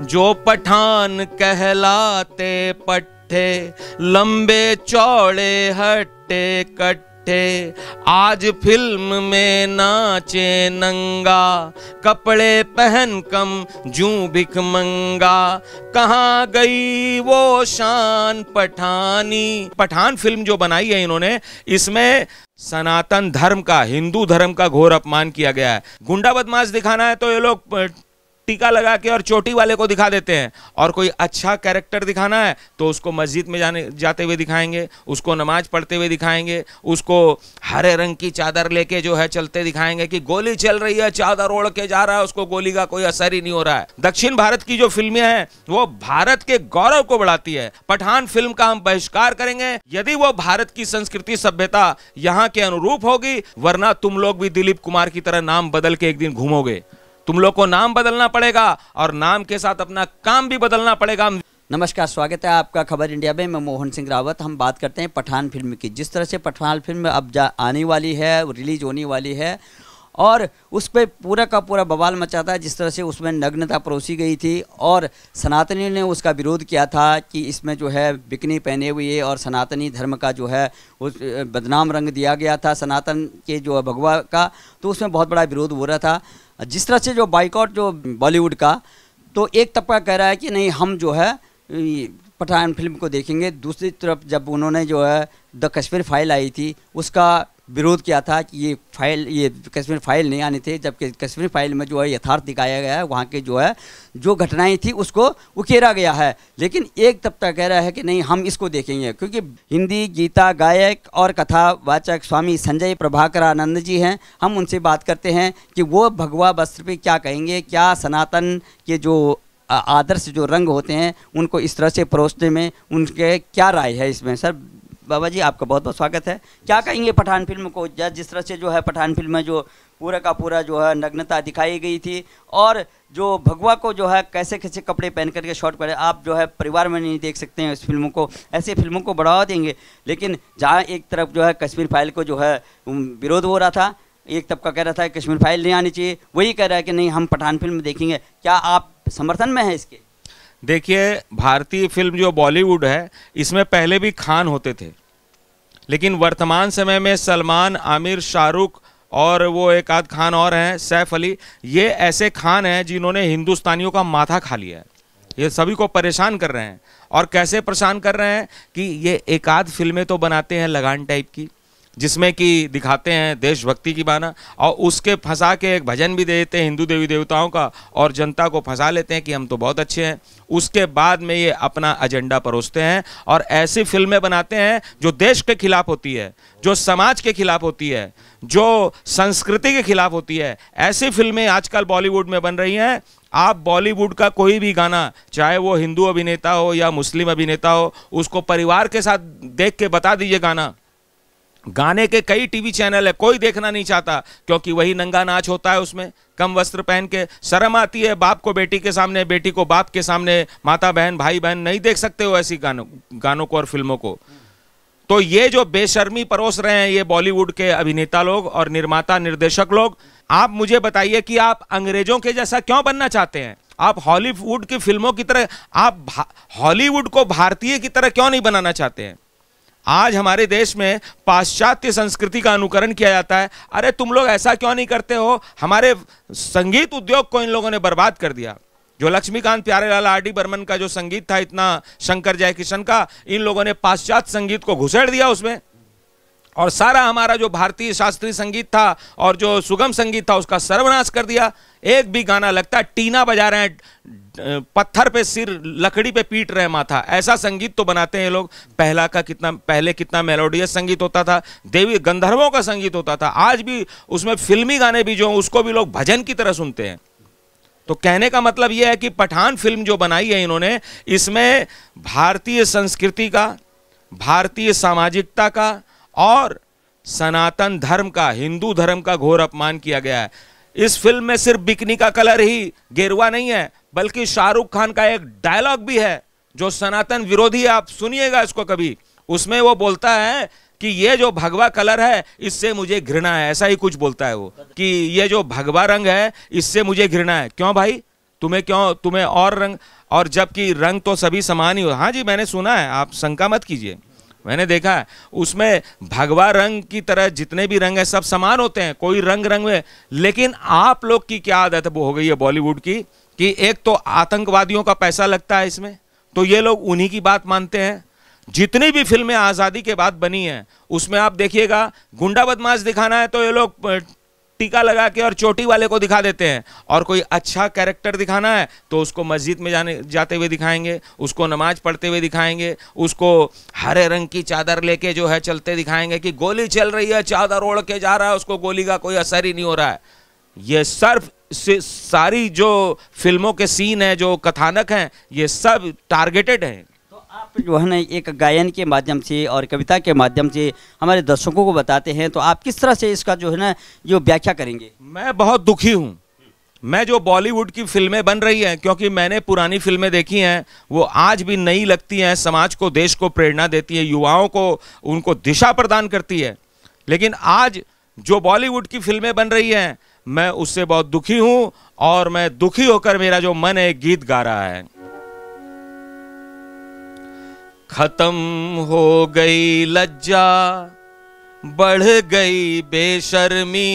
जो पठान कहलाते पट्टे, लंबे चौड़े हट्टे कट्टे, आज फिल्म में नाचे नंगा, कपड़े पहन कम जूं भिखमंगा, कहाँ गई वो शान पठानी। पठान फिल्म जो बनाई है इन्होंने, इसमें सनातन धर्म का, हिंदू धर्म का घोर अपमान किया गया है। गुंडा बदमाश दिखाना है तो ये लोग टीका लगा के और चोटी वाले को दिखा देते हैं, और कोई अच्छा कैरेक्टर दिखाना है तो उसको मस्जिद में जाते हुए दिखाएंगे, उसको नमाज पढ़ते हुए दिखाएंगे, उसको हरे रंग की चादर लेके जो है चलते दिखाएंगे कि गोली चल रही है, चादर ओढ़ के जा रहा है, उसको गोली का कोई असर ही नहीं हो रहा है। दक्षिण भारत की जो फिल्में हैं वो भारत के गौरव को बढ़ाती है। पठान फिल्म का हम बहिष्कार करेंगे यदि वो भारत की संस्कृति सभ्यता यहाँ के अनुरूप होगी, वरना तुम लोग भी दिलीप कुमार की तरह नाम बदल के एक दिन घूमोगे। तुम लोग को नाम बदलना पड़ेगा और नाम के साथ अपना काम भी बदलना पड़ेगा। नमस्कार, स्वागत है आपका खबर इंडिया में। मैं मोहन सिंह रावत। हम बात करते हैं पठान फिल्म की। जिस तरह से पठान फिल्म अब आने वाली है, रिलीज होने वाली है, और उस पर पूरा का पूरा बवाल मचा था। जिस तरह से उसमें नग्नता परोसी गई थी और सनातनी ने उसका विरोध किया था कि इसमें जो है बिकनी पहने हुए और सनातनी धर्म का जो है उस बदनाम रंग दिया गया था सनातन के जो भगवा का, तो उसमें बहुत बड़ा विरोध हो रहा था। जिस तरह से जो बाइकआउट जो बॉलीवुड का, तो एक तबका कह रहा है कि नहीं हम जो है पठान फिल्म को देखेंगे। दूसरी तरफ जब उन्होंने जो है द कश्मीर फाइल आई थी उसका विरोध किया था कि ये कश्मीर फाइल नहीं आनी थी, जबकि कश्मीर फाइल में जो है यथार्थ दिखाया गया है, वहाँ के जो है जो घटनाएं थी उसको उकेरा गया है। लेकिन एक तबका कह रहा है कि नहीं हम इसको देखेंगे, क्योंकि हिंदी गीता गायक और कथावाचक स्वामी संजय प्रभाकरानंद जी हैं। हम उनसे बात करते हैं कि वो भगवा वस्त्र पे क्या कहेंगे, क्या सनातन के जो आदर्श जो रंग होते हैं उनको इस तरह से परोसने में उनके क्या राय है इसमें। सर बाबा जी, आपका बहुत बहुत स्वागत है। क्या कहेंगे पठान फिल्म को, जिस तरह से जो है पठान फिल्म में जो पूरा का पूरा जो है नग्नता दिखाई गई थी और जो भगवा को जो है कैसे कैसे कपड़े पहन करके शॉर्ट करे, आप जो है परिवार में नहीं देख सकते हैं इस फिल्मों को। ऐसे फिल्मों को बढ़ावा देंगे, लेकिन जहाँ एक तरफ जो है कश्मीर फाइल को जो है विरोध हो रहा था, एक तबका कह रहा था कश्मीर फाइल नहीं आनी चाहिए, वही कह रहा है कि नहीं हम पठान फिल्म देखेंगे। क्या आप समर्थन में हैं इसके? देखिए, भारतीय फिल्म जो बॉलीवुड है इसमें पहले भी खान होते थे, लेकिन वर्तमान समय में सलमान, आमिर, शाहरुख और वो एक आध खान और हैं, सैफ अली, ये ऐसे खान हैं जिन्होंने हिंदुस्तानियों का माथा खा लिया है। ये सभी को परेशान कर रहे हैं। और कैसे परेशान कर रहे हैं कि ये एक आध फिल्में तो बनाते हैं लगान टाइप की, जिसमें कि दिखाते हैं देशभक्ति की बाना, और उसके फंसा के एक भजन भी दे देते हैं हिंदू देवी देवताओं का, और जनता को फंसा लेते हैं कि हम तो बहुत अच्छे हैं। उसके बाद में ये अपना एजेंडा परोसते हैं और ऐसी फिल्में बनाते हैं जो देश के खिलाफ होती है, जो समाज के खिलाफ होती है, जो संस्कृति के खिलाफ होती है। ऐसी फिल्में आजकल बॉलीवुड में बन रही हैं। आप बॉलीवुड का कोई भी गाना, चाहे वो हिंदू अभिनेता हो या मुस्लिम अभिनेता हो, उसको परिवार के साथ देख के बता दीजिए गाने के कई टीवी चैनल है, कोई देखना नहीं चाहता, क्योंकि वही नंगा नाच होता है, उसमें कम वस्त्र पहन के। शर्म आती है बाप को बेटी के सामने, बेटी को बाप के सामने, माता बहन भाई बहन नहीं देख सकते हो ऐसी गानों को और फिल्मों को। तो ये जो बेशर्मी परोस रहे हैं ये बॉलीवुड के अभिनेता लोग और निर्माता निर्देशक लोग, आप मुझे बताइए कि आप अंग्रेजों के जैसा क्यों बनना चाहते हैं? आप हॉलीवुड की फिल्मों की तरह, आप हॉलीवुड को भारतीय की तरह क्यों नहीं बनाना चाहते हैं? आज हमारे देश में पाश्चात्य संस्कृति का अनुकरण किया जाता है। अरे तुम लोग ऐसा क्यों नहीं करते हो? हमारे संगीत उद्योग को इन लोगों ने बर्बाद कर दिया। जो लक्ष्मीकांत प्यारेलाल आर.डी. बर्मन का जो संगीत था, इतना शंकर जयकिशन का, इन लोगों ने पाश्चात्य संगीत को घुसेड़ दिया उसमें, और सारा हमारा जो भारतीय शास्त्रीय संगीत था और जो सुगम संगीत था उसका सर्वनाश कर दिया। एक भी गाना लगता है टीना बजा रहे हैं, पत्थर पे सिर, लकड़ी पे पीट रहे माथा, ऐसा संगीत तो बनाते हैं ये लोग। पहले कितना मेलोडियस संगीत होता था, देवी गंधर्वों का संगीत होता था। आज भी उसमें फिल्मी गाने भी जो, उसको भी लोग भजन की तरह सुनते हैं। तो कहने का मतलब यह है कि पठान फिल्म जो बनाई है इन्होंने, इसमें भारतीय संस्कृति का, भारतीय सामाजिकता का और सनातन धर्म का, हिंदू धर्म का घोर अपमान किया गया है। इस फिल्म में सिर्फ बिकनी का कलर ही गेरुआ नहीं है, बल्कि शाहरुख खान का एक डायलॉग भी है जो सनातन विरोधी है। आप सुनिएगा इसको कभी। उसमें वो बोलता है कि ये जो भगवा कलर है इससे मुझे घृणा है, ऐसा ही कुछ बोलता है वो, कि ये जो भगवा रंग है इससे मुझे घृणा है। क्यों भाई? तुम्हें क्यों, तुम्हें और रंग, और जबकि रंग तो सभी समान ही हो। हाँ जी, मैंने सुना है, आप शंका मत कीजिए, मैंने देखा है उसमें भगवा रंग की तरह जितने भी रंग है सब समान होते हैं, कोई रंग रंग में। लेकिन आप लोग की क्या आदत वो हो गई है बॉलीवुड की कि एक तो आतंकवादियों का पैसा लगता है इसमें, तो ये लोग उन्हीं की बात मानते हैं। जितनी भी फिल्में आज़ादी के बाद बनी हैं उसमें आप देखिएगा, गुंडा बदमाश दिखाना है तो ये लोग टीका लगा के और चोटी वाले को दिखा देते हैं, और कोई अच्छा कैरेक्टर दिखाना है तो उसको मस्जिद में जाते हुए दिखाएंगे, उसको नमाज पढ़ते हुए दिखाएंगे, उसको हरे रंग की चादर लेके जो है चलते दिखाएंगे कि गोली चल रही है, चादर ओढ़ के जा रहा है, उसको गोली का कोई असर ही नहीं हो रहा है। ये सिर्फ सारी जो फिल्मों के सीन है, जो कथानक हैं, ये सब टारगेटेड हैं। आप जो है ना एक गायन के माध्यम से और कविता के माध्यम से हमारे दर्शकों को बताते हैं, तो आप किस तरह से इसका जो है ना जो व्याख्या करेंगे? मैं बहुत दुखी हूँ, मैं जो बॉलीवुड की फिल्में बन रही हैं, क्योंकि मैंने पुरानी फिल्में देखी हैं, वो आज भी नई लगती हैं, समाज को, देश को प्रेरणा देती है, युवाओं को उनको दिशा प्रदान करती है। लेकिन आज जो बॉलीवुड की फिल्में बन रही हैं, मैं उससे बहुत दुखी हूँ, और मैं दुखी होकर मेरा जो मन है गीत गा रहा है। खत्म हो गई लज्जा, बढ़ गई बेशर्मी,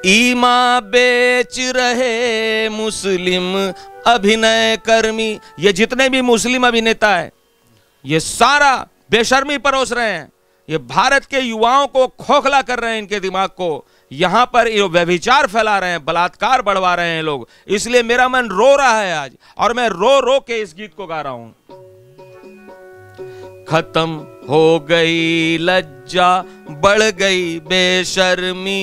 ईमा बेच रहे मुस्लिम अभिनय कर्मी। ये जितने भी मुस्लिम अभिनेता है ये सारा बेशर्मी परोस रहे हैं, ये भारत के युवाओं को खोखला कर रहे हैं, इनके दिमाग को यहां पर व्यभिचार फैला रहे हैं, बलात्कार बढ़वा रहे हैं लोग। इसलिए मेरा मन रो रहा है आज, और मैं रो रो के इस गीत को गा रहा हूं। खत्म हो गई लज्जा, बढ़ गई बेशर्मी,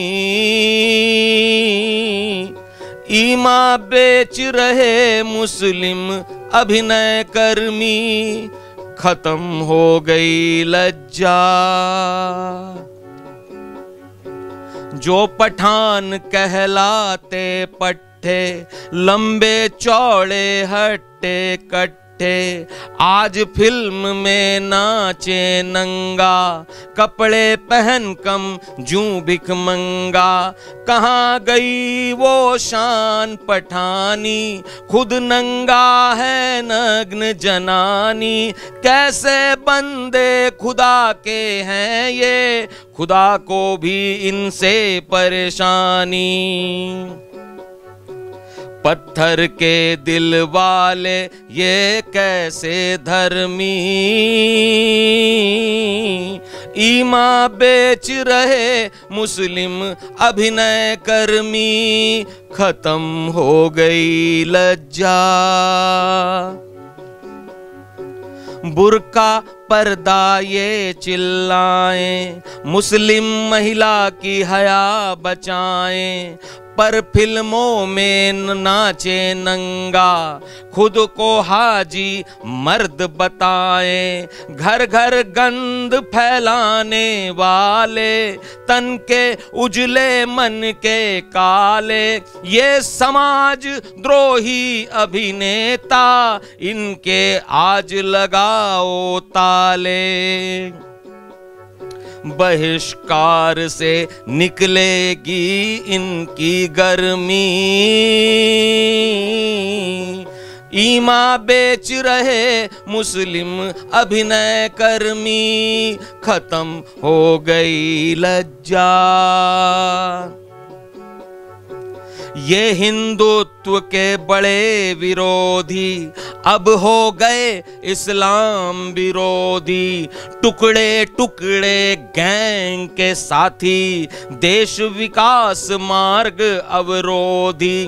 ईमा बेच रहे मुस्लिम अभिनय कर्मी, खत्म हो गई लज्जा। जो पठान कहलाते पट्टे, लंबे चौड़े हट्टे कट्टे, आज फिल्म में नाचे नंगा, कपड़े पहन कम जूं भिख मंगा। कहाँ गई वो शान पठानी, खुद नंगा है नग्न जनानी। कैसे बंदे खुदा के हैं ये, खुदा को भी इनसे परेशानी। पत्थर के दिल वाले ये कैसे धर्मी, ईमा बेच रहे मुस्लिम अभिनय कर्मी, खत्म हो गई लज्जा। बुर्का पर्दा ये चिल्लाएं, मुस्लिम महिला की हया बचाएं, पर फिल्मों में नाचे नंगा, खुद को हाजी मर्द बताएं। घर घर गंद फैलाने वाले, तन के उजले मन के काले, ये समाज द्रोही अभिनेता, इनके आज लगाओ ताले। बहिष्कार से निकलेगी इनकी गर्मी, ईमा बेच रहे मुस्लिम अभिनय कर्मी, खत्म हो गई लज्जा। ये हिंदुत्व के बड़े विरोधी अब हो गए इस्लाम विरोधी, टुकड़े टुकड़े गैंग के साथी, देश विकास मार्ग अवरोधी।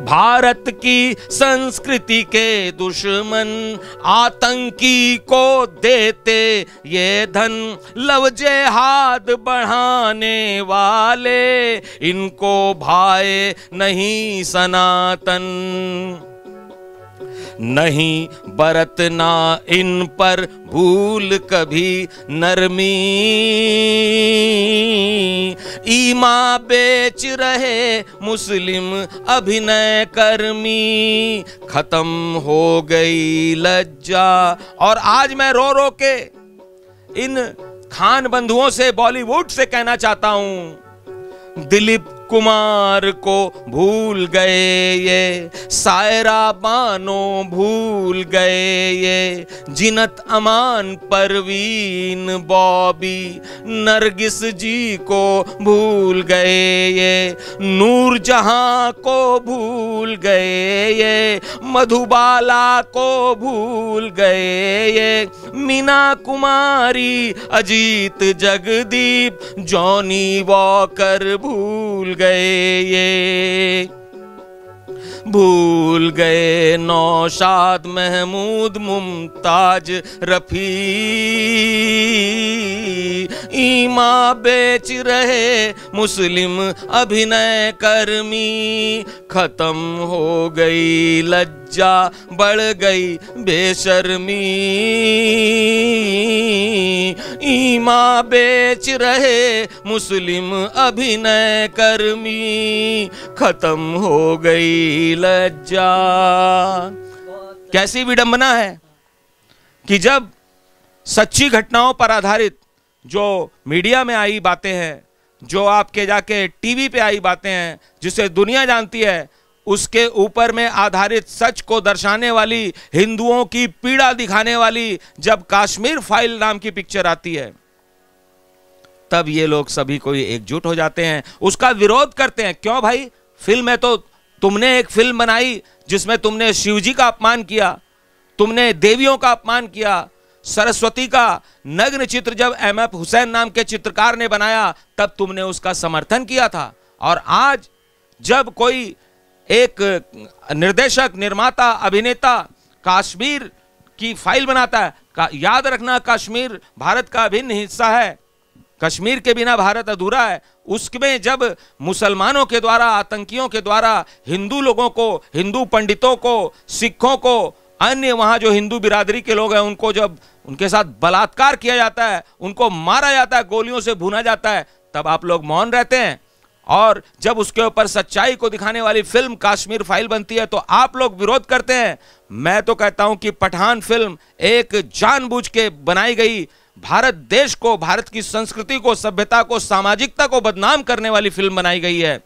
भारत की संस्कृति के दुश्मन, आतंकी को देते ये धन, लव जेहाद बढ़ाने वाले, इनको भाए नहीं सनातन। नहीं बरतना इन पर भूल कभी नरमी, ईमा बेच रहे मुस्लिम अभिनय कर्मी, खत्म हो गई लज्जा। और आज मैं रो रो के इन खान बंधुओं से, बॉलीवुड से कहना चाहता हूं, दिलीप कुमार को भूल गए ये, सायरा बानो भूल गए ये, जिनत अमान परवीन बॉबी नरगिस जी को भूल गए ये, नूर जहां को भूल गए ये, मधुबाला को भूल गए ये, मीना कुमारी अजीत जगदीप जॉनी वॉकर भूल गए ये, भूल गए नौशाद महमूद मुमताज रफी, ईमा बेच रहे मुस्लिम अभिनय कर्मी, खत्म हो गई लज्जा बढ़ गई बेशर्मी, ईमा बेच रहे मुस्लिम अभिनय कर्मी, खत्म हो गई लज्जा। कैसी विडंबना है कि जब सच्ची घटनाओं पर आधारित जो मीडिया में आई बातें हैं, जो आपके जाके टीवी पे आई बातें हैं, जिसे दुनिया जानती है, उसके ऊपर में आधारित सच को दर्शाने वाली, हिंदुओं की पीड़ा दिखाने वाली जब कश्मीर फाइल नाम की पिक्चर आती है, तब ये लोग सभी कोई एकजुट हो जाते हैं, उसका विरोध करते हैं। क्यों भाई? फिल्म है तो तुमने एक फिल्म बनाई जिसमें तुमने शिवजी का अपमान किया, तुमने देवियों का अपमान किया, सरस्वती का नग्न चित्र जब एमएफ हुसैन नाम के चित्रकार ने बनाया तब तुमने उसका समर्थन किया था। और आज जब कोई एक निर्देशक, निर्माता, अभिनेता कश्मीर की फाइल बनाता है, याद रखना कश्मीर भारत का अभिन्न हिस्सा है, कश्मीर के बिना भारत अधूरा है। उसमें जब मुसलमानों के द्वारा, आतंकियों के द्वारा हिंदू लोगों को, हिंदू पंडितों को, सिखों को, अन्य वहां जो हिंदू बिरादरी के लोग हैं उनको जब उनके साथ बलात्कार किया जाता है, उनको मारा जाता है, गोलियों से भूना जाता है, तब आप लोग मौन रहते हैं। और जब उसके ऊपर सच्चाई को दिखाने वाली फिल्म कश्मीर फाइल बनती है तो आप लोग विरोध करते हैं। मैं तो कहता हूं कि पठान फिल्म एक जानबूझ के बनाई गई, भारत देश को, भारत की संस्कृति को, सभ्यता को, सामाजिकता को बदनाम करने वाली फिल्म बनाई गई है।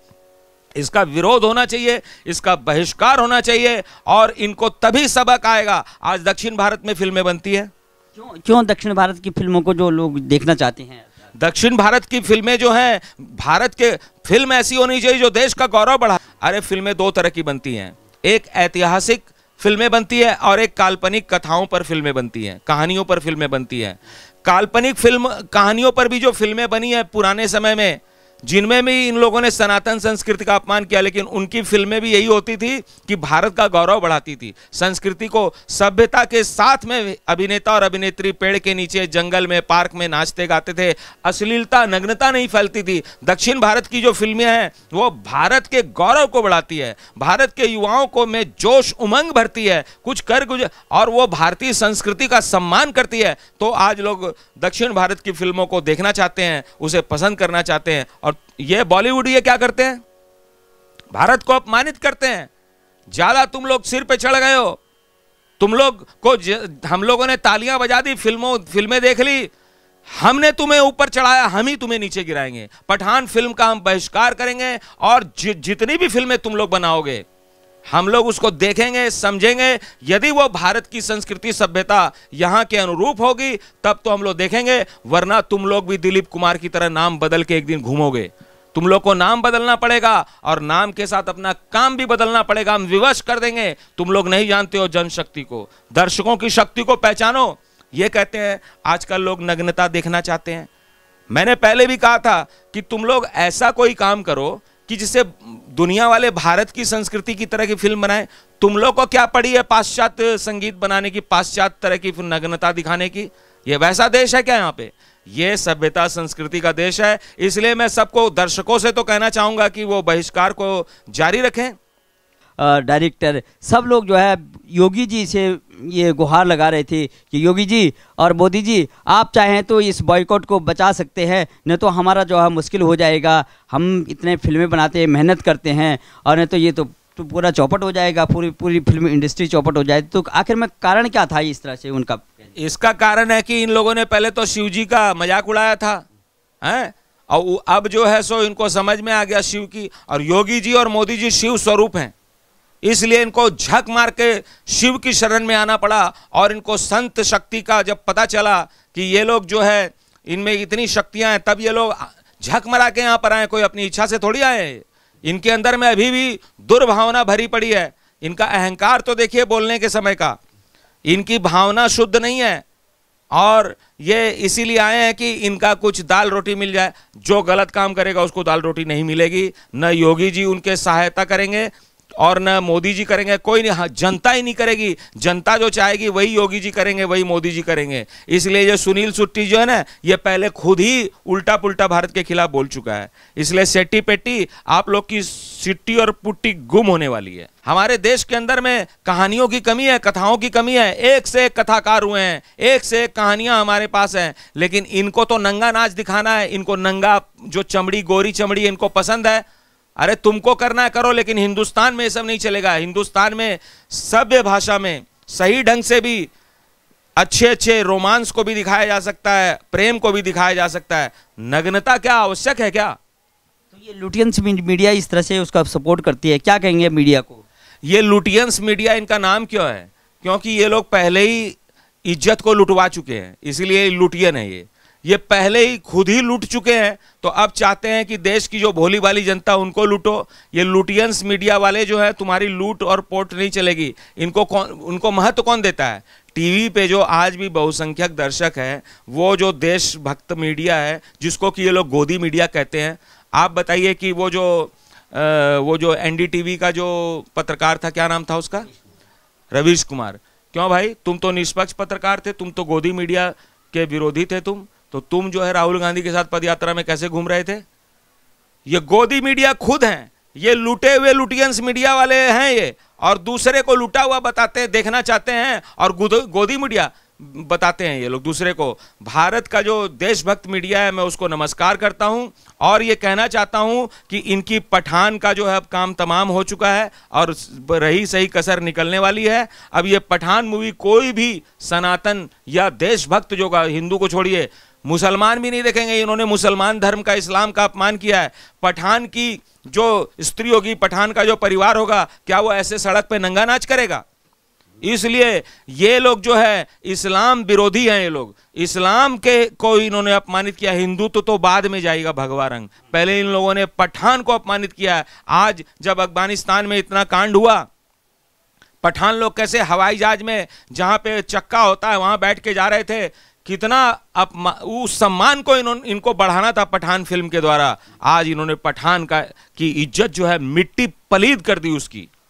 इसका विरोध होना चाहिए, इसका बहिष्कार होना चाहिए और इनको तभी सबक आएगा। आज दक्षिण भारत में फिल्में बनती है, क्यों दक्षिण भारत की फिल्मों को जो लोग देखना चाहते हैं? दक्षिण भारत की फिल्में जो हैं, भारत के फिल्म ऐसी होनी चाहिए जो देश का गौरव बढ़ा। अरे फिल्में दो तरह की बनती हैं, एक ऐतिहासिक फिल्में बनती है और एक काल्पनिक कथाओं पर फिल्में बनती हैं, कहानियों पर फिल्में बनती हैं। काल्पनिक फिल्म कहानियों पर भी जो फिल्में बनी है पुराने समय में, जिनमें भी इन लोगों ने सनातन संस्कृति का अपमान किया, लेकिन उनकी फिल्में भी यही होती थी कि भारत का गौरव बढ़ाती थी, संस्कृति को, सभ्यता के साथ में अभिनेता और अभिनेत्री पेड़ के नीचे, जंगल में, पार्क में नाचते गाते थे, अश्लीलता, नग्नता नहीं फैलती थी। दक्षिण भारत की जो फिल्में हैं वो भारत के गौरव को बढ़ाती है, भारत के युवाओं को में जोश उमंग भरती है, कुछ कर गुजर, और वो भारतीय संस्कृति का सम्मान करती है। तो आज लोग दक्षिण भारत की फिल्मों को देखना चाहते हैं, उसे पसंद करना चाहते हैं। और ये बॉलीवुड ये क्या करते हैं? भारत को अपमानित करते हैं। ज्यादा तुम लोग सिर पे चढ़ गए हो, तुम लोग को हम लोगों ने तालियां बजा दी, फिल्में देख ली, हमने तुम्हें ऊपर चढ़ाया, हम ही तुम्हें नीचे गिराएंगे। पठान फिल्म का हम बहिष्कार करेंगे और जितनी भी फिल्में तुम लोग बनाओगे हम लोग उसको देखेंगे, समझेंगे। यदि वो भारत की संस्कृति, सभ्यता यहां के अनुरूप होगी तब तो हम लोग देखेंगे, वरना तुम लोग भी दिलीप कुमार की तरह नाम बदल के एक दिन घूमोगे। तुम लोग को नाम बदलना पड़ेगा और नाम के साथ अपना काम भी बदलना पड़ेगा। हम विवश कर देंगे। तुम लोग नहीं जानते हो जनशक्ति को, दर्शकों की शक्ति को पहचानो। ये कहते हैं आजकल लोग नग्नता देखना चाहते हैं। मैंने पहले भी कहा था कि तुम लोग ऐसा कोई काम करो कि जिससे दुनिया वाले भारत की संस्कृति की तरह की फिल्म बनाएं। तुम लोग को क्या पड़ी है पाश्चात्य संगीत बनाने की, पाश्चात्य तरह की नग्नता दिखाने की? ये वैसा देश है क्या? यहाँ पे ये सभ्यता संस्कृति का देश है। इसलिए मैं सबको, दर्शकों से तो कहना चाहूंगा कि वो बहिष्कार को जारी रखें। डायरेक्टर सब लोग जो है योगी जी से ये गुहार लगा रहे थे कि योगी जी और मोदी जी आप चाहें तो इस बॉयकॉट को बचा सकते हैं, नहीं तो हमारा जो है मुश्किल हो जाएगा। हम इतने फिल्में बनाते हैं, मेहनत करते हैं, और नहीं तो ये तो पूरा चौपट हो जाएगा, पूरी फिल्म इंडस्ट्री चौपट हो जाएगी। तो आखिर में कारण क्या था इस तरह से उनका? इसका कारण है कि इन लोगों ने पहले तो शिव जी का मजाक उड़ाया था, हैं? और अब जो है सो इनको समझ में आ गया शिव की, और योगी जी और मोदी जी शिव स्वरूप हैं, इसलिए इनको झक मार के शिव की शरण में आना पड़ा। और इनको संत शक्ति का जब पता चला कि ये लोग जो है इनमें इतनी शक्तियां हैं, तब ये लोग झक मरा के यहाँ पर आए, कोई अपनी इच्छा से थोड़ी आए। इनके अंदर में अभी भी दुर्भावना भरी पड़ी है। इनका अहंकार तो देखिए बोलने के समय का, इनकी भावना शुद्ध नहीं है, और ये इसीलिए आए हैं कि इनका कुछ दाल रोटी मिल जाए। जो गलत काम करेगा उसको दाल रोटी नहीं मिलेगी। न योगी जी उनके सहायता करेंगे और न मोदी जी करेंगे, कोई नहीं, जनता ही नहीं करेगी। जनता जो चाहेगी वही योगी जी करेंगे, वही मोदी जी करेंगे। इसलिए ये सुनील शेट्टी जो है ना, ये पहले खुद ही उल्टा पुल्टा भारत के खिलाफ बोल चुका है। इसलिए सेट्टी पेट्टी आप लोग की सिट्टी और पुट्टी गुम होने वाली है। हमारे देश के अंदर में कहानियों की कमी है, कथाओं की कमी है। एक से एक कथाकार हुए हैं, एक से एक कहानियां हमारे पास हैं, लेकिन इनको तो नंगा नाच दिखाना है। इनको नंगा जो चमड़ी, गोरी चमड़ी इनको पसंद है। अरे तुमको करना है करो, लेकिन हिंदुस्तान में ये सब नहीं चलेगा। हिंदुस्तान में सभ्य भाषा में सही ढंग से भी अच्छे अच्छे रोमांस को भी दिखाया जा सकता है, प्रेम को भी दिखाया जा सकता है। नग्नता क्या आवश्यक है क्या? तो ये लुटियंस मीडिया इस तरह से उसका सपोर्ट करती है, क्या कहेंगे मीडिया को? ये लुटियंस मीडिया इनका नाम क्यों है? क्योंकि ये लोग पहले ही इज्जत को लुटवा चुके हैं, इसीलिए लुटियन है। ये पहले ही खुद ही लूट चुके हैं, तो अब चाहते हैं कि देश की जो भोली भाली जनता उनको लूटो। ये लुटियंस मीडिया वाले जो है, तुम्हारी लूट और पोट नहीं चलेगी। उनको महत्व कौन देता है? टीवी पे जो आज भी बहुसंख्यक दर्शक है, वो जो देशभक्त मीडिया है, जिसको कि ये लोग गोदी मीडिया कहते हैं। आप बताइए कि वो जो एनडीटीवी का जो पत्रकार था, क्या नाम था उसका? रवीश कुमार। क्यों भाई, तुम तो निष्पक्ष पत्रकार थे, तुम तो गोदी मीडिया के विरोधी थे। तो तुम जो है राहुल गांधी के साथ पदयात्रा में कैसे घूम रहे थे? ये गोदी मीडिया खुद हैं, ये लूटे हुए लुटियंस मीडिया वाले हैं ये, और दूसरे को लूटा हुआ बताते हैं, देखना चाहते हैं, और गोदी मीडिया बताते हैं ये लोग दूसरे को। भारत का जो देशभक्त मीडिया है, मैं उसको नमस्कार करता हूं, और ये कहना चाहता हूं कि इनकी पठान का जो है अब काम तमाम हो चुका है, और रही सही कसर निकलने वाली है। अब ये पठान मूवी कोई भी सनातन या देशभक्त जो का, हिंदू को छोड़िए, मुसलमान भी नहीं देखेंगे। इन्होंने मुसलमान धर्म का, इस्लाम का अपमान किया है। पठान की जो स्त्री होगी, पठान का जो परिवार होगा, क्या वो ऐसे सड़क पे नंगा नाच करेगा? इसलिए ये लोग जो है इस्लाम विरोधी हैं। ये लोग इस्लाम के को इन्होंने अपमानित किया। हिंदुत्व तो बाद में जाएगा भगवा रंग, पहले इन लोगों ने पठान को अपमानित किया। आज जब अफगानिस्तान में इतना कांड हुआ, पठान लोग कैसे हवाई जहाज में, जहां पे चक्का होता है वहां बैठ के जा रहे थे, कितना उस सम्मान को इनको बढ़ाना था पठान फिल्म के द्वारा। आज इन्होंने पठान की इज्जत जो है मिट्टी पलीद कर दी उसकी।